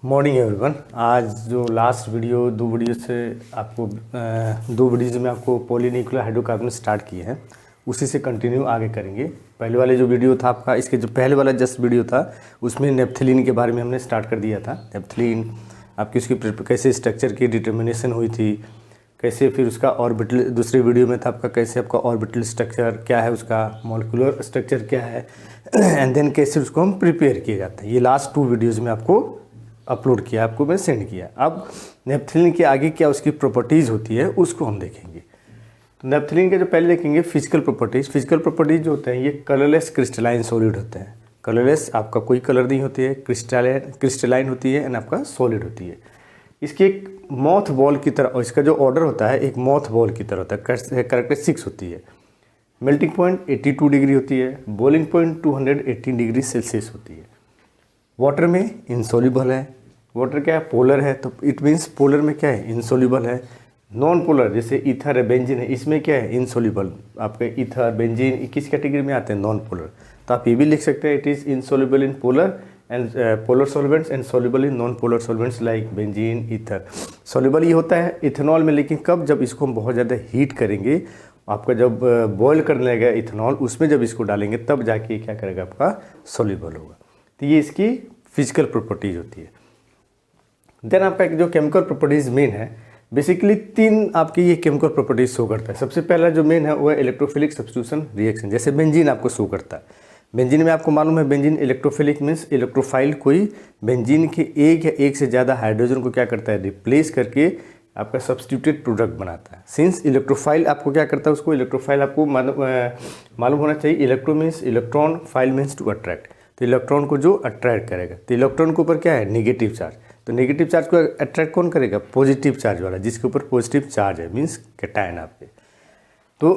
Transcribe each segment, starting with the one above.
Morning everyone. आज जो last video दो वीडियोज़ में आपको पॉलीन्यूक्लियर हाइड्रोकार्बन स्टार्ट किए हैं, उसी से कंटिन्यू आगे करेंगे। पहले वाले जो वीडियो था आपका, इसके जो पहले वाला जस्ट वीडियो था उसमें नेप्थलीन के बारे में हमने स्टार्ट कर दिया था। नेप्थलीन आपकी उसकी कैसे स्ट्रक्चर की डिटर्मिनेशन हुई थी, कैसे फिर उसका ऑर्बिटल, दूसरे वीडियो में था आपका कैसे आपका ऑर्बिटल स्ट्रक्चर क्या है, उसका मॉलिक्यूलर स्ट्रक्चर क्या है, एंड देन कैसे उसको हम प्रिपेयर किए जाते हैं। ये लास्ट 2 वीडियोज़ में आपको अपलोड किया, आपको मैं सेंड किया। अब नेप्थलीन के आगे क्या उसकी प्रॉपर्टीज़ होती है उसको हम देखेंगे। तो नेप्थलीन के जो पहले देखेंगे फिजिकल प्रॉपर्टीज़ जो होते हैं, ये कलरलेस क्रिस्टलाइन सॉलिड होते हैं। कलरलेस आपका कोई कलर नहीं होती है, क्रिस्टलाइन होती है एंड आपका सॉलिड होती है। इसकी एक मॉथ बॉल की तरह, और इसका जो ऑर्डर होता है एक मॉथ बॉल की तरह होता है। कैरेक्टरिस्टिक्स होती है, मेल्टिंग पॉइंट 82 डिग्री होती है, बॉइलिंग पॉइंट 218 डिग्री सेल्सियस होती है। वाटर में इनसोल्यूबल है। वाटर क्या है, पोलर है, तो इट मीन्स पोलर में क्या है, इनसोल्यूबल है। नॉन पोलर जैसे ईथर है, बेंजीन है, इसमें क्या है, इनसोल्यूबल। आपके ईथर बेंजीन किस कैटेगरी में आते हैं, नॉन पोलर। तो आप ये भी लिख सकते हैं it is insoluble in polar and polar solvents and soluble in non polar solvents like benzene, ether. Soluble ये होता है इथेनॉल में, लेकिन कब, जब इसको हम बहुत ज़्यादा हीट करेंगे, आपका जब बॉयल करने लगेगा इथेनॉल, उसमें जब इसको डालेंगे तब जाके क्या करेगा, आपका सोल्यूबल होगा। तो ये इसकी फिजिकल प्रॉपर्टीज होती है। देन आपका जो केमिकल प्रॉपर्टीज मेन है, बेसिकली 3 आपकी ये केमिकल प्रॉपर्टीज शो करता है। सबसे पहला जो मेन है वो है इलेक्ट्रोफिलिक सब्स्टिट्यूशन रिएक्शन। जैसे बेंजीन आपको शो करता है, बेंजीन में आपको मालूम है बेंजीन इलेक्ट्रोफिलिक मीन्स इलेक्ट्रोफाइल कोई बेंजीन के एक या एक से ज़्यादा हाइड्रोजन को क्या करता है, रिप्लेस करके आपका सब्स्टिट्यूटेड प्रोडक्ट बनाता है। सिंस इलेक्ट्रोफाइल आपको क्या करता है, उसको इलेक्ट्रोफाइल आपको मालूम होना चाहिए। Electro means electron, phile means to attract, तो इलेक्ट्रॉन को जो अट्रैक्ट करेगा। तो इलेक्ट्रॉन के ऊपर क्या है, नेगेटिव चार्ज। तो नेगेटिव चार्ज को अट्रैक्ट कौन करेगा, पॉजिटिव चार्ज वाला, जिसके ऊपर पॉजिटिव चार्ज है, मीन्स कैटायन आपके। तो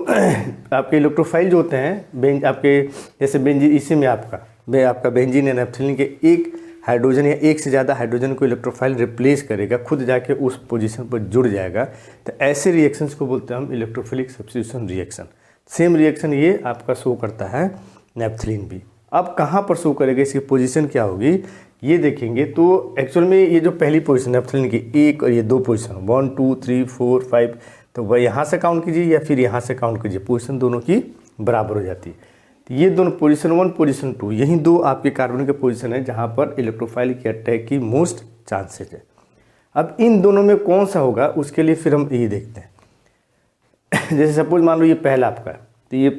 आपके इलेक्ट्रोफाइल जो होते हैं आपके, जैसे बेंजीन, इसी में आपका बेंजीन या नेप्थलीन के एक हाइड्रोजन या एक से ज़्यादा हाइड्रोजन को इलेक्ट्रोफाइल रिप्लेस करेगा, खुद जाके उस पोजीशन पर जुड़ जाएगा। तो ऐसे रिएक्शंस को बोलते हैं हम electrophilic substitution reaction. Same reaction ये आपका शो करता है नेप्थलीन भी। अब कहाँ पर शो करेगा, इसकी पोजीशन क्या होगी ये देखेंगे। तो एक्चुअल में ये जो पहली पोजीशन नेप्थलीन की, एक और ये 2 पोजीशन 1 2 3 4 5, तो वह यहाँ से काउंट कीजिए या फिर यहाँ से काउंट कीजिए, पोजीशन दोनों की बराबर हो जाती है। तो ये दोनों पोजीशन 1 पोजीशन 2, यही 2 आपके कार्बन के पोजीशन है जहाँ पर इलेक्ट्रोफाइल के अटैक की मोस्ट चांसेज है। अब इन दोनों में कौन सा होगा उसके लिए फिर हम ये देखते हैं। जैसे सपोज मान लो ये पहला आपका, तो ये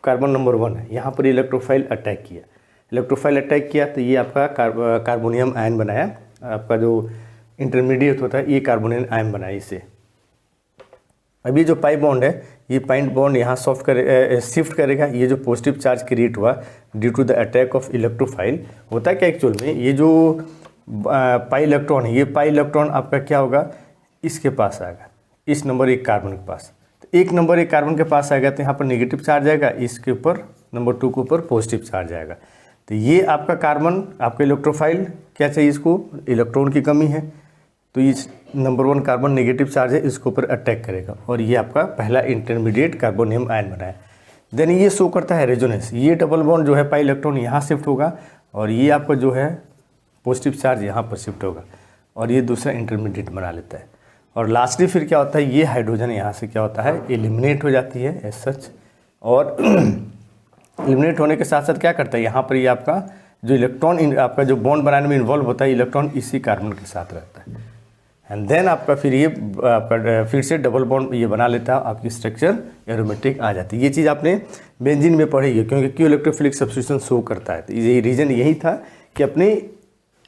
कार्बन नंबर 1 है, यहाँ पर इलेक्ट्रोफाइल अटैक किया, तो ये आपका कार्बोनियम आयन बनाया। आपका जो इंटरमीडिएट होता है ये कार्बोनियम आयन बनाया इसे। अब ये जो पाई बॉन्ड है, ये पाई बॉन्ड यहाँ शिफ्ट करेगा। ये जो पॉजिटिव चार्ज क्रिएट हुआ due to the attack of electrophile, होता है क्या एक्चुअल में, ये जो पाई इलेक्ट्रॉन है, ये पाई इलेक्ट्रॉन आपका क्या होगा, इसके पास आएगा, इस नंबर 1 कार्बन के पास। तो 1 नंबर 1 कार्बन के पास आएगा तो यहाँ पर नेगेटिव चार्ज आएगा, इसके ऊपर नंबर 2 के ऊपर पॉजिटिव चार्ज आएगा। तो ये आपका कार्बन, आपका इलेक्ट्रोफाइल क्या चाहिए, इसको इलेक्ट्रॉन की कमी है, तो इस नंबर 1 कार्बन नेगेटिव चार्ज है, इसके ऊपर अटैक करेगा और ये आपका पहला इंटरमीडिएट कार्बोनियम आयन बनाया। देन ये शो करता है रेजोनेंस। ये डबल बॉन्ड जो है पाई इलेक्ट्रॉन यहाँ शिफ्ट होगा और ये आपका जो है पॉजिटिव चार्ज यहाँ पर शिफ्ट होगा और ये दूसरा इंटरमीडिएट बना लेता है। और लास्टली फिर क्या होता है, ये हाइड्रोजन यहाँ से क्या होता है, एलिमिनेट हो जाती है एज सच। और एलिमिनेट होने के साथ साथ क्या करता है, यहाँ पर ये आपका जो इलेक्ट्रॉन आपका जो बॉन्ड बनाने में इन्वॉल्व होता है, इलेक्ट्रॉन इसी कार्बन के साथ रहता है। एंड देन आपका फिर ये आपका फिर से डबल बॉन्ड ये बना लेता है, आपकी स्ट्रक्चर एरोमेटिक आ जाती है। ये चीज़ आपने बेंजीन में पढ़ी है, क्योंकि क्यों इलेक्ट्रोफिलिक सब्स्टिट्यूशन शो करता है। तो ये रीज़न यही था कि अपनी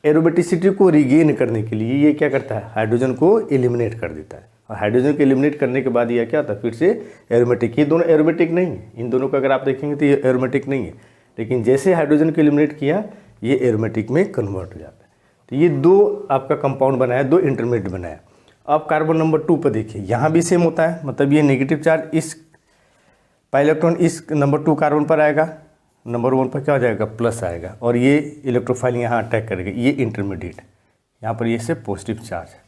एरोमेटिसिटी को रिगेन करने के लिए ये क्या करता है, हाइड्रोजन को एलिमिनेट कर देता है। और हाइड्रोजन को एलिमिनेट करने के बाद ये क्या होता है, फिर से एरोमेटिक। ये दोनों एरोमेटिक नहीं है, इन दोनों को अगर आप देखेंगे तो ये एरोमेटिक नहीं है, लेकिन जैसे हाइड्रोजन को एलिमिनेट किया ये एरोमेटिक में कन्वर्ट हो जाता है। तो ये 2 आपका कंपाउंड बनाया, 2 इंटरमीडिएट बनाया। अब कार्बन नंबर 2 पर देखिए, यहाँ भी सेम होता है, मतलब ये नेगेटिव चार्ज इस पाई इलेक्ट्रॉन इस नंबर 2 कार्बन पर आएगा, नंबर 1 पर क्या हो जाएगा, प्लस आएगा और ये इलेक्ट्रोफाइल यहाँ अटैक करेगा, ये इंटरमीडिएट, यहाँ पर ये से पॉजिटिव चार्ज है।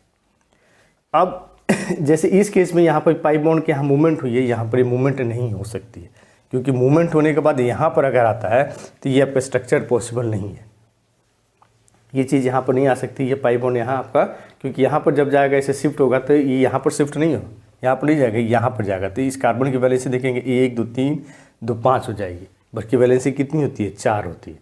अब जैसे इस केस में यहाँ पर पाई बॉन्ड के यहाँ मूवमेंट हुई है, यहाँ पर ये मूवमेंट नहीं हो सकती है, क्योंकि मूवमेंट होने के बाद यहाँ पर अगर आता है तो ये आपका स्ट्रक्चर पॉसिबल नहीं है। ये चीज़ यहाँ पर नहीं आ सकती, ये पाई बॉन्ड यहाँ आपका, क्योंकि यहाँ पर जब जाएगा ऐसे शिफ्ट होगा तो ये यहाँ पर शिफ्ट नहीं हो, यहाँ पर नहीं जाएगा, यहाँ पर जाएगा। तो इस कार्बन की वैलेंसी देखेंगे 1 2 3 2 5 हो जाएगी, बल्कि वैलेंसी कितनी होती है, 4 होती है।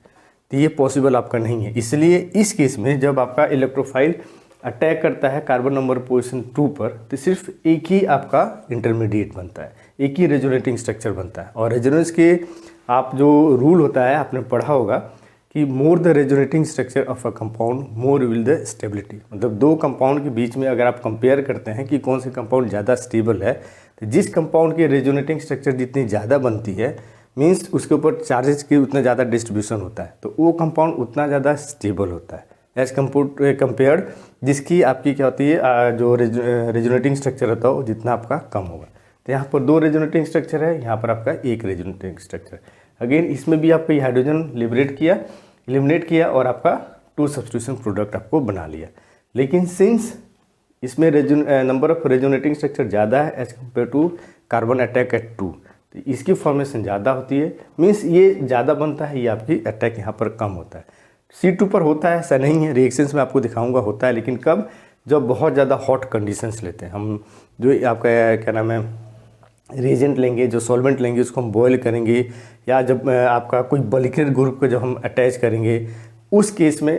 तो ये पॉसिबल आपका नहीं है। इसलिए इस केस में जब आपका इलेक्ट्रोफाइल अटैक करता है कार्बन नंबर पोजीशन 2 पर, तो सिर्फ एक ही आपका इंटरमीडिएट बनता है, एक ही रेजोनेटिंग स्ट्रक्चर बनता है। और रेजोनेंस के आप जो रूल होता है आपने पढ़ा होगा कि more the resonating structure of a compound more will the stability. मतलब दो कंपाउंड के बीच में अगर आप कंपेयर करते हैं कि कौन से कंपाउंड ज़्यादा स्टेबल है, तो जिस कंपाउंड की रेजोनेटिंग स्ट्रक्चर जितनी ज़्यादा बनती है मीन्स उसके ऊपर चार्जेस की उतना ज़्यादा डिस्ट्रीब्यूशन होता है, तो वो कंपाउंड उतना ज़्यादा स्टेबल होता है एज कंपेयर्ड जिसकी आपकी क्या होती है जो रेजोनेटिंग स्ट्रक्चर होता है वो जितना आपका कम होगा। तो यहाँ पर 2 रेजोनेटिंग स्ट्रक्चर है, यहाँ पर आपका 1 रेजोनेटिंग स्ट्रक्चर। अगेन इसमें भी आपका ये हाइड्रोजन एलिमिनेट किया और आपका 2 सब्स्टिट्यूशन प्रोडक्ट आपको बना लिया। लेकिन सिंस इसमें नंबर ऑफ रेजोनेटिंग स्ट्रक्चर ज़्यादा है as compare to carbon attack at 2, तो इसकी फॉर्मेशन ज़्यादा होती है, मीन्स ये ज़्यादा बनता है, ये आपकी अटैक यहाँ पर कम होता है। C2 पर होता है, ऐसा नहीं है, रिएक्शंस में आपको दिखाऊंगा होता है, लेकिन कब, जब बहुत ज़्यादा हॉट कंडीशंस लेते हैं हम, जो आपका क्या नाम है रिएजेंट लेंगे, जो सॉल्वेंट लेंगे उसको हम बॉयल करेंगे, या जब आपका कोई बल्कियर ग्रुप को जब हम अटैच करेंगे उस केस में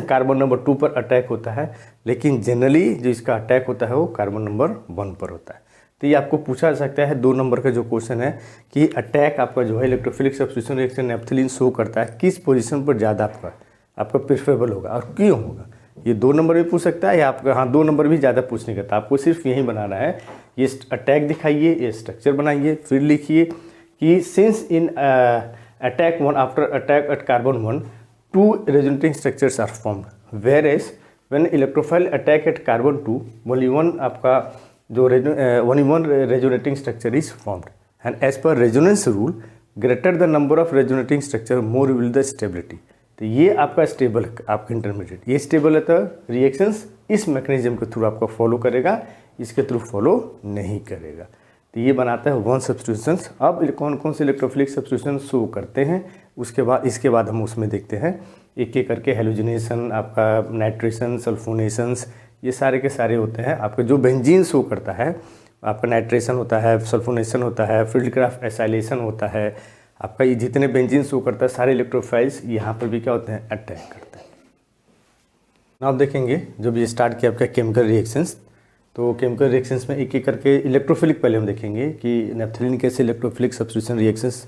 कार्बन नंबर 2 पर अटैक होता है। लेकिन जनरली जो इसका अटैक होता है वो कार्बन नंबर 1 पर होता है। तो ये आपको पूछा जा सकता है 2 नंबर का जो क्वेश्चन है कि अटैक आपका जो है electrophilic substitution reaction naphthalene show करता है, किस पोजीशन पर ज़्यादा आपका प्रेफरेबल होगा और क्यों होगा। ये 2 नंबर भी पूछ सकता है, या आपका 2 नंबर भी ज़्यादा पूछने का था, आपको सिर्फ यही बनाना है, ये अटैक दिखाइए, ये स्ट्रक्चर बनाइए, फिर लिखिए कि since in attack 1 after attack at carbon 1 2 resonating structures are formed, whereas when electrophile attack at carbon 2 only 1 आपका जो only 1 resonating structure is formed, and as per resonance rule greater the number of resonating structure more will the stability. तो ये आपका stable है, आपका intermediate, ये stable है, तो रिएक्शंस इस मैकेनिज्म के थ्रू आपको फॉलो करेगा, इसके थ्रू फॉलो नहीं करेगा। तो ये बनाता है 1 सब्स्टिट्यूशंस। अब कौन कौन से इलेक्ट्रोफिलिक सब्स्टिट्यूशन शो करते हैं इसके बाद हम उसमें देखते हैं एक एक करके। हेलोजिनेशन, आपका नाइट्रेशन, सल्फोनेशंस, ये सारे के सारे होते हैं। आपका जो बेंजीन शो करता है, आपका नाइट्रेशन होता है, सल्फोनेशन होता है, फिल्डक्राफ्ट एसाइलेशन होता है, आपका ये जितने बेंजीन शो करता है सारे इलेक्ट्रोफाइल्स यहाँ पर भी क्या होते हैं, अटैक करते हैं। अब देखेंगे जब ये स्टार्ट किया आपका केमिकल रिएक्शंस, तो केमिकल रिएक्शंस में एक एक करके इलेक्ट्रोफिलिक पहले हम देखेंगे कि नेप्थलीन कैसे इलेक्ट्रोफिलिक सब्स्टिट्यूशन रिएक्शंस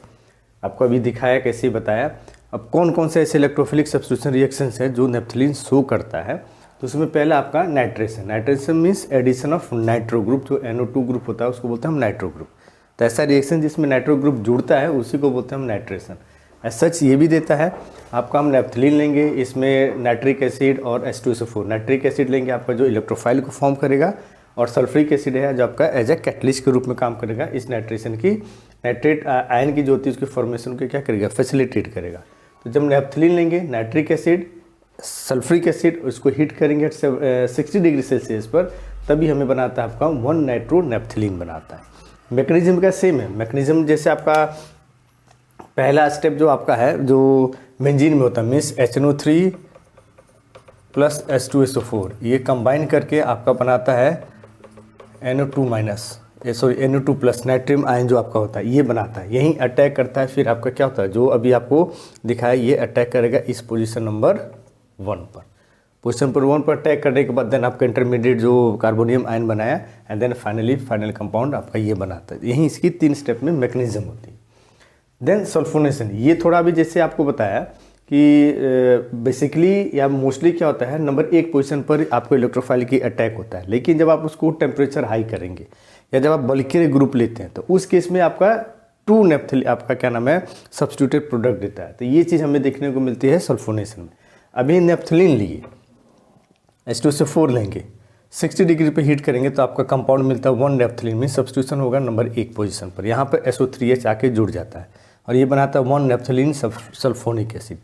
आपको अभी दिखाया, कैसे बताया। अब कौन कौन से ऐसे इलेक्ट्रोफिलिक सब्स्टिट्यूशन रिएक्शंस है जो नेप्थलीन शो करता है, तो उसमें पहला आपका nitration. Nitration means addition of nitro group, जो NO2 ग्रुप होता है उसको बोलते हैं हम नाइट्रो ग्रुप। तो ऐसा रिएक्शन जिसमें नाइट्रो ग्रुप जुड़ता है उसी को बोलते हैं हम नाइट्रेशन। ऐसा सच ये भी देता है आपका, हम नेप्थलीन लेंगे, इसमें नाइट्रिक एसिड और H2SO4, नाइट्रिक एसिड लेंगे आपका जो इलेक्ट्रोफाइल को फॉर्म करेगा, और सल्फ्यूरिक एसिड है जो आपका एज ए कैटलिस्ट के रूप में काम करेगा। इस नाइट्रेशन की नाइट्रेट आयन की जो होती है उसकी फॉर्मेशन को क्या करेगा, फैसिलिटेट करेगा। तो जब नेप्थलीन लेंगे, नाइट्रिक एसिड, सल्फ्यूरिक एसिड, उसको हीट करेंगे 60 डिग्री सेल्सियस पर, तभी हमें बनाता है आपका 1 नाइट्रो नेप्थलीन बनाता है। मैकेनिज्म का सेम है, मैकेनिज्म जैसे आपका पहला स्टेप जो आपका है जो बेंजीन में होता है, मीन्स HNO3 प्लस H2SO4, ये कंबाइन करके आपका बनाता है NO2 प्लस नाइट्रियम आयन जो आपका होता है, ये बनाता है, यही अटैक करता है। फिर आपका क्या होता है, जो अभी आपको दिखाया, ये अटैक करेगा इस पोजीशन नंबर 1 पर। पोजीशन नंबर 1 पर अटैक करने के बाद देन आपका इंटरमीडिएट जो कार्बोनियम आयन बनाया, एंड देन फाइनल कंपाउंड आपका ये बनाता है। यही इसकी 3 स्टेप में मैकेनिज्म होती है। देन सल्फोनेशन, ये थोड़ा भी जैसे आपको बताया कि बेसिकली या मोस्टली क्या होता है, नंबर 1 पोजीशन पर आपको इलेक्ट्रोफाइल की अटैक होता है, लेकिन जब आप उसको टेम्परेचर हाई करेंगे या जब आप बल्कियर ग्रुप लेते हैं तो उस केस में आपका 2 नेप्थलीन आपका क्या नाम है सब्स्टिट्यूटेड प्रोडक्ट देता है। तो ये चीज़ हमें देखने को मिलती है सल्फोनेशन में। अभी नेप्थलीन लिए, H2SO4 लेंगे, 60 डिग्री पे हीट करेंगे तो आपका कंपाउंड मिलता है 1 नेप्थलीन में, सब्स्टिट्यूशन होगा नंबर 1 पोजीशन पर। यहाँ पर SO3H आके जुड़ जाता है और ये बनाता है 1 नेप्थलीन सल्फोनिक एसिड।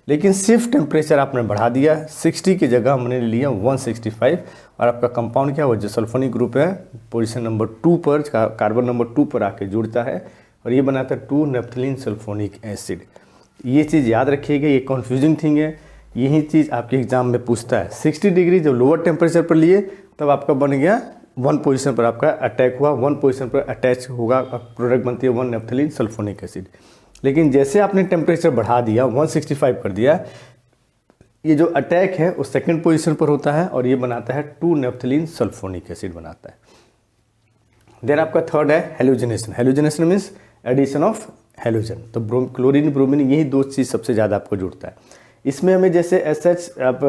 लेकिन सिर्फ टेम्परेचर आपने बढ़ा दिया, 60 की जगह हमने लिया 165, और आपका कंपाउंड क्या हुआ, जो सल्फोनिक ग्रुप है पोजीशन नंबर 2 पर, कार्बन नंबर 2 पर आके जुड़ता है और ये बनाता है 2 नेप्थलीन सल्फोनिक एसिड। ये चीज़ याद रखिएगा, ये कन्फ्यूजिंग थिंग है यही चीज़ आपके एग्जाम में पूछता है। 60 डिग्री जब लोअर टेम्परेचर पर लिए तब आपका बन गया 1 पोजीशन पर आपका अटैक हुआ, 1 पोजीशन पर अटैच होगा, प्रोडक्ट बनती है 1 नेप्थलीन सल्फोनिक एसिड। लेकिन जैसे आपने टेम्परेचर बढ़ा दिया 165 कर दिया, ये जो अटैक है वो सेकंड पोजीशन पर होता है और ये बनाता है 2 नेप्थलीन सल्फोनिक एसिड बनाता है। देन आपका थर्ड है halogenation. Halogenation means addition of halogen. तो क्लोरीन ब्रोमीन यही 2 चीज़ सबसे ज़्यादा आपको जुड़ता है। इसमें हमें जैसे एसएच आप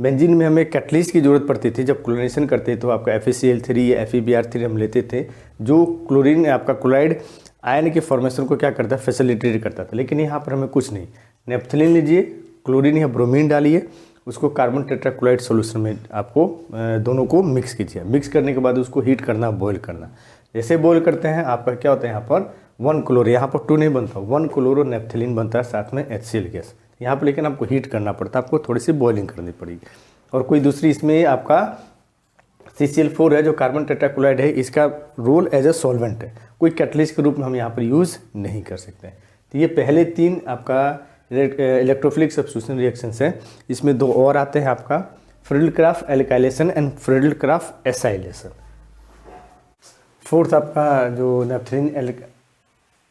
बेंजीन में हमें कैटलिस्ट की ज़रूरत पड़ती थी जब क्लोरीनेशन करते तो आपका FeCl3 या FeBr3 हम लेते थे, जो क्लोरीन आपका क्लोराइड आयन के फॉर्मेशन को क्या करता है, फैसिलिटेट करता था। लेकिन यहाँ पर हमें कुछ नहीं, नेप्थलीन लीजिए, क्लोरीन या ब्रोमीन डालिए, उसको कार्बन टेट्राक्लोराइड सॉल्यूशन में आपको दोनों को मिक्स कीजिए। मिक्स करने के बाद उसको हीट करना, बॉयल करना। जैसे बॉयल करते हैं आपका क्या होता है, यहाँ पर 1 क्लोरो, यहाँ पर 2 नहीं बनता, 1 क्लोरो नेप्थलीन बनता है, साथ में HCl गैस यहाँ पर। लेकिन आपको हीट करना पड़ता है, आपको थोड़ी सी बॉइलिंग करनी पड़ेगी। और कोई दूसरी इसमें आपका CCl4 है जो कार्बन टेट्राक्लोराइड है, इसका रोल एज ए सॉल्वेंट है, कोई कैटलिस्ट के रूप में हम यहाँ पर यूज़ नहीं कर सकते। तो ये पहले 3 आपका इलेक्ट्रोफिलिक सब्स्टिट्यूशन रिएक्शंस हैं। इसमें 2 और आते हैं आपका Friedel-craft alkylation and Friedel-craft acylation. Fourth आपका जो naphthalene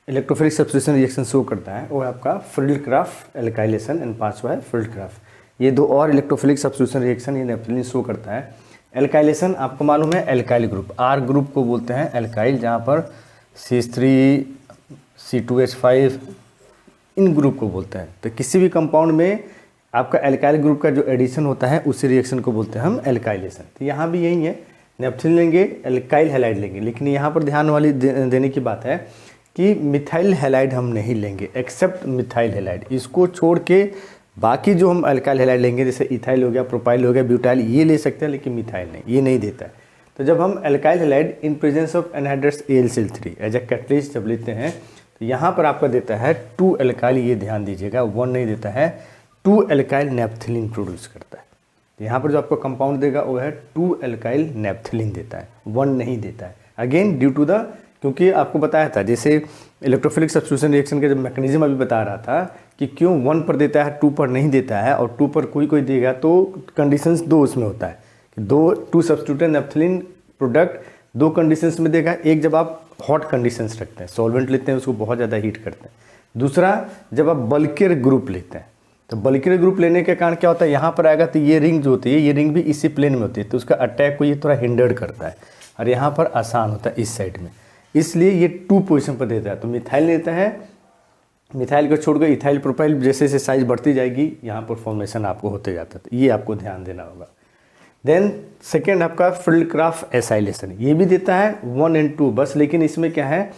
electrophilic substitution reaction show करता है वो है आपका फ्रिडल-क्राफ्ट एल्काइलेशन एंड 5वां है फ्रिडल-क्राफ्ट। ये 2 और इलेक्ट्रोफिलिक सब्स्टिट्यूशन रिएक्शन ये नेप्थलीन शो करता है। एल्काइलेशन आपको मालूम है एल्काइल ग्रुप, R ग्रुप को बोलते हैं एल्काइल, जहाँ पर CH3 C2H5 इन ग्रुप को बोलते हैं। तो किसी भी कंपाउंड में आपका एल्काइल ग्रुप का जो एडिशन होता है उसी रिएक्शन को बोलते हैं हम एल्काइलेशन। तो यहाँ भी यही है, नेप्थलीन लेंगे, एल्काइल हैलाइड लेंगे। लेकिन यहाँ पर ध्यान वाली देने की बात है कि मिथाइल हैलाइड हम नहीं लेंगे, एक्सेप्ट मिथाइल हैलाइड। इसको छोड़ के बाकी जो हम अल्काइल हैलाइड लेंगे, जैसे इथाइल हो गया, प्रोपाइल हो गया, ब्यूटाइल, ये ले सकते हैं, लेकिन मिथाइल नहीं, ये नहीं देता है। तो जब हम alkyl halide in presence of anhydrous AlCl3 as a catalyst जब लेते हैं तो यहाँ पर आपका देता है 2 अल्काइल, ये ध्यान दीजिएगा, 1 नहीं देता है, 2 अल्काइल नेप्थलीन प्रोड्यूस करता है। तो यहाँ पर जो आपको कंपाउंड देगा वो है 2 अल्काइल नेप्थलीन देता है, 1 नहीं देता है। अगेन ड्यू टू द, क्योंकि आपको बताया था जैसे इलेक्ट्रोफिलिक सब्स्टिट्यूशन रिएक्शन का जब मैकेनिज्म अभी बता रहा था कि क्यों 1 पर देता है 2 पर नहीं देता है, और 2 पर कोई देगा तो कंडीशंस 2 उसमें होता है कि 2 सब्स्टिट्यूटेड नेप्थलीन प्रोडक्ट 2 कंडीशंस में देगा। एक जब आप हॉट कंडीशंस रखते हैं, सॉल्वेंट लेते हैं, उसको बहुत ज़्यादा हीट करते हैं। दूसरा जब आप बल्कियर ग्रुप लेते हैं, तो बल्कियर ग्रुप लेने के कारण क्या होता है, यहाँ पर आएगा तो ये रिंग जो होती है, ये रिंग भी इसी प्लेन में होती है, तो उसका अटैक को ये थोड़ा हिंडर्ड करता है, और यहाँ पर आसान होता है इस साइड में, इसलिए ये 2 पोजीशन पर देता है। तो मिथाइल लेता है, मिथाइल को छोड़कर इथाइल प्रोपाइल जैसे जैसे साइज बढ़ती जाएगी यहाँ पर फॉर्मेशन आपको होते जाता है, तो ये आपको ध्यान देना होगा। देन सेकेंड आपका फ्रिडल-क्राफ्ट एसाइलेशन, ये भी देता है 1 और 2 बस, लेकिन इसमें क्या है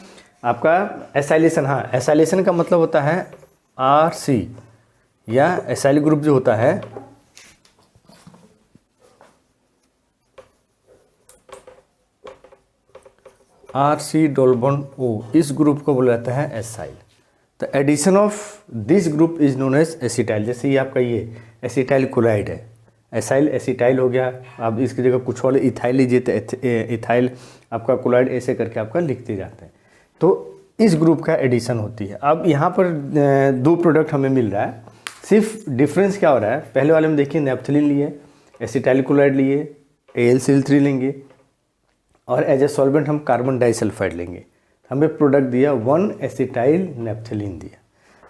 आपका एसाइलेशन, हाँ एसाइलेशन का मतलब होता है RC, या एसाइल ग्रुप जो होता है RC डबल बॉन्ड O, इस ग्रुप को बोला जाता है एसाइल। तो addition of this group is known as acetyl. जैसे ये आपका ये एसिटाइल क्लोराइड है, एसाइल एसिटाइल हो गया, आप इसकी जगह कुछ और इथाइल लीजिए तो इथाइल आपका क्लोराइड, ऐसे करके आपका लिखते जाते हैं। तो इस ग्रुप का एडिशन होती है। अब यहाँ पर 2 प्रोडक्ट हमें मिल रहा है, सिर्फ डिफरेंस क्या हो रहा है, पहले वाले में देखिए नेप्थलीन लिए, एसिटाइल क्लोराइड लिए, AlCl3 लेंगे, और एज ए सॉल्वेंट हम कार्बन डाइसल्फाइड लेंगे। हमें प्रोडक्ट दिया 1 एसिटाइल नेप्थलीन दिया।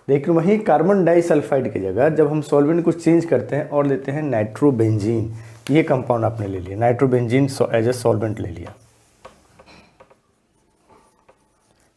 लेकिन वहीं कार्बन डाइसल्फाइड की जगह जब हम सॉल्वेंट को चेंज करते हैं और लेते हैं नाइट्रोबेंजीन, ये कंपाउंड आपने ले लिया, नाइट्रोबेंजीन एज ए सॉल्वेंट ले लिया।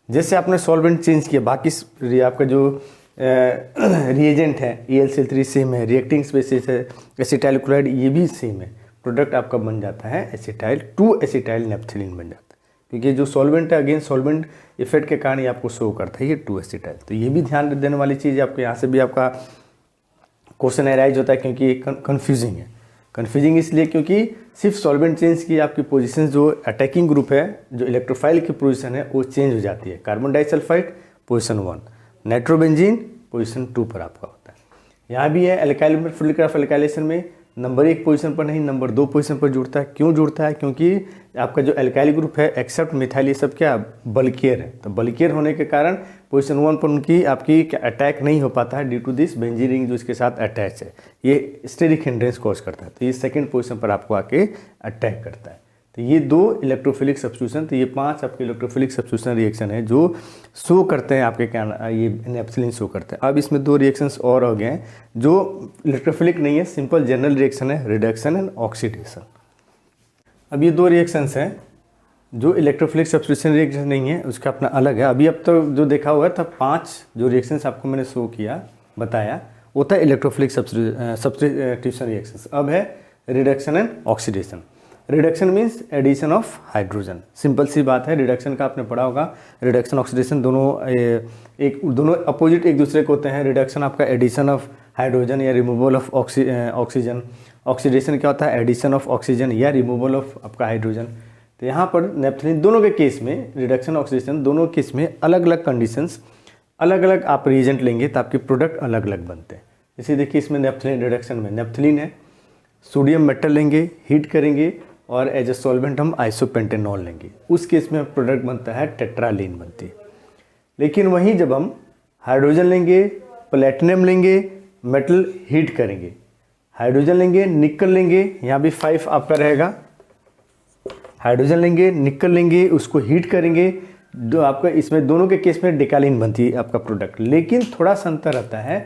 जैसे आपने सॉल्वेंट चेंज किया, बाकी आपका जो रिएजेंट है AlCl3 सेम है, रिएक्टिंग स्पेसिस है एसिटाइल क्लोराइड, ये भी सेम है, प्रोडक्ट आपका बन जाता है एसिटाइल 2 एसिटाइल नेप्थलीन बन जाता है। क्योंकि जो सॉल्वेंट है अगेन सॉल्वेंट इफेक्ट के कारण ये आपको शो करता है ये 2 एसिटाइल। तो ये भी ध्यान देने वाली चीज़ है, आपको यहाँ से भी आपका क्वेश्चन अराइज होता है, क्योंकि ये कन्फ्यूजिंग है। कन्फ्यूजिंग इसलिए क्योंकि सिर्फ सॉल्वेंट चेंज की आपकी पोजीशन, जो अटैकिंग ग्रुप है, जो इलेक्ट्रोफाइल की पोजीशन है वो चेंज हो जाती है। Carbon disulphide position 1, nitrobenzene position 2 पर आपका होता है। यहाँ भी है एल्काइल में, फ्रिडल-क्राफ्ट एल्काइलेशन में नंबर 1 पोजीशन पर नहीं, नंबर 2 पोजीशन पर जुड़ता है। क्यों जुड़ता है? क्योंकि आपका जो एल्काइल ग्रुप है एक्सेप्ट मिथाइल, ये सब क्या बल्कियर है। तो बल्कियर होने के कारण पोजीशन 1 पर उनकी आपकी अटैक नहीं हो पाता है due to this benzene ring जो इसके साथ अटैच है, ये स्टेरिक हिंड्रेंस कॉज करता है। तो ये सेकेंड पोजीशन पर आपको आके अटैक करता है। तो ये 2 इलेक्ट्रोफिलिक सब्स्टिट्यूशन, तो ये 5 आपके इलेक्ट्रोफिलिक सब्स्टिट्यूशन रिएक्शन है जो शो करते हैं आपके क्या, ये नेप्थलीन शो करते हैं। अब इसमें 2 रिएक्शंस और हो गए हैं जो इलेक्ट्रोफिलिक नहीं है, सिंपल जनरल रिएक्शन है, रिडक्शन एंड ऑक्सीडेशन। अब ये 2 रिएक्शंस हैं जो इलेक्ट्रोफिलिक सब्स्टिट्यूशन रिएक्शन नहीं है, उसका अपना अलग है। अभी अब तो जो देखा हुआ था 5 जो रिएक्शंस आपको मैंने शो किया, बताया, वो था इलेक्ट्रोफिलिक सब्स्टिट्यूशन रिएक्शंस। अब है reduction and oxidation. Reduction means addition of hydrogen, simple सी बात है। रिडक्शन का आपने पढ़ा होगा, रिडक्शन ऑक्सीडेशन दोनों अपोजिट एक दूसरे को होते हैं। रिडक्शन आपका एडिशन ऑफ हाइड्रोजन या रिमूवल ऑफ ऑक्सीजन, ऑक्सीडेशन क्या होता है? एडिशन ऑफ ऑक्सीजन या रिमूवल ऑफ आपका हाइड्रोजन। तो यहाँ पर नेप्थलीन दोनों के केस में, रिडक्शन ऑक्सीडेशन दोनों केस में अलग अलग कंडीशंस, अलग अलग आप रिएजेंट लेंगे तो आपके प्रोडक्ट अलग अलग बनते हैं। जैसे देखिए इसमें नेप्थलीन रिडक्शन में नेप्थलीन है, सोडियम मेटल लेंगे, हीट करेंगे और एज ए सॉल्वेंट हम आइसोपेंटेनॉल लेंगे, उस केस में प्रोडक्ट बनता है टेट्रालीन बनती है। लेकिन वहीं जब हम हाइड्रोजन लेंगे, प्लेटिनम लेंगे, मेटल हीट करेंगे, हाइड्रोजन लेंगे, निकल लेंगे, यहाँ भी 5 आपका रहेगा, हाइड्रोजन लेंगे, निकल लेंगे, उसको हीट करेंगे, जो आपका इसमें दोनों के केस में डेकालीन बनती है आपका प्रोडक्ट। लेकिन थोड़ा सा अंतर रहता है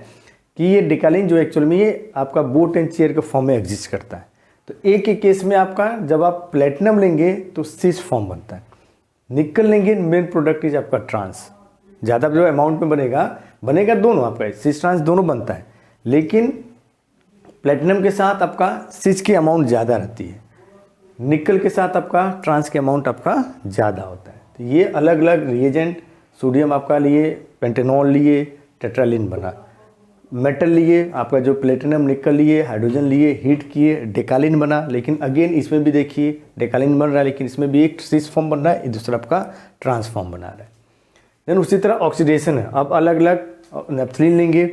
कि ये डेकालीन जो एक्चुअल में ये आपका बोट एंड चेयर के फॉर्म में एग्जिस्ट करता है। तो एक ही केस में आपका जब आप प्लेटिनम लेंगे तो सिस फॉर्म बनता है, निकल लेंगे मेन प्रोडक्ट इज आपका ट्रांस, ज़्यादा जो अमाउंट में बनेगा दोनों आपका सिस ट्रांस दोनों बनता है। लेकिन प्लेटिनम के साथ आपका सिस की अमाउंट ज़्यादा रहती है, निकल के साथ आपका ट्रांस के अमाउंट आपका ज़्यादा होता है। तो ये अलग अलग रिएजेंट, सोडियम आपका लिए, पेंटेनॉल लिए, टेट्रालीन बना, मेटल लिए आपका जो प्लेटिनम निकल लिए, हाइड्रोजन लिए, हीट किए, डेकालीन बना। लेकिन अगेन इसमें भी देखिए डेकालीन बन रहा है, लेकिन इसमें भी एक सिस फॉर्म बन रहा है, दूसरा आपका ट्रांस फॉर्म बना रहा है। देन उसी तरह ऑक्सीडेशन है, अब अलग अलग नेप्थलीन लेंगे,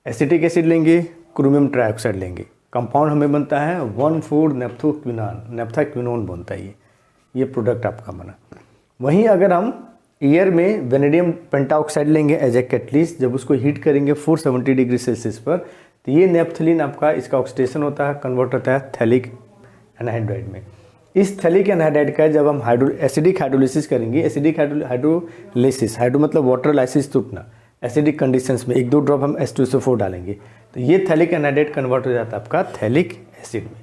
एसिटिक एसिड लेंगे, क्रोमियम ट्राइऑक्साइड लेंगे, कंपाउंड हमें बनता है 1,4-नेप्थोक्विनोन, नेप्थाक्विनोन बनता है ये प्रोडक्ट आपका बना। वहीं अगर हम एयर में वेनेडियम पेंटाऑक्साइड लेंगे एज ए कैटलिस्ट, जब उसको हीट करेंगे 470 डिग्री सेल्सियस पर, तो ये नेप्थलीन आपका, इसका ऑक्सीडेशन होता है, कन्वर्ट होता है थैलिक एनहाइड्राइड में। इस थैलिक एनहाइड्राइड का जब हम एसिडिक हाइड्रोलिसिस करेंगे, एसिडिक हाइड्रोलिसिस, हाइड्रो मतलब वाटर लाइसिस टूटना, एसिडिक कंडीशंस में 1-2 ड्रॉप हम H2SO4 डालेंगे तो ये थैलिक एनहाइड्राइड कन्वर्ट हो जाता है आपका थैलिक एसिड में।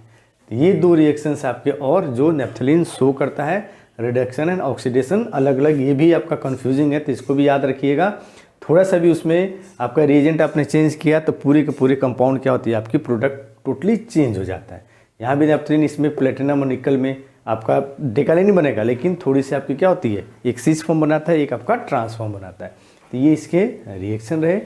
तो ये 2 रिएक्शंस आपके और जो नेप्थलीन शो करता है रिडक्शन एंड ऑक्सीडेशन अलग अलग, ये भी आपका कंफ्यूजिंग है तो इसको भी याद रखिएगा। थोड़ा सा भी उसमें आपका रिएजेंट आपने चेंज किया तो पूरे के पूरे कंपाउंड क्या होती है आपकी, प्रोडक्ट टोटली चेंज हो जाता है। यहाँ भी नेप्थलीन, इसमें प्लेटिनम और निकल में आपका डेकालीन नहीं बनेगा, लेकिन थोड़ी सी आपकी क्या होती है, एक सिस फॉर्म बनाता है, एक आपका ट्रांस फॉर्म बनाता है। तो ये इसके रिएक्शन रहे।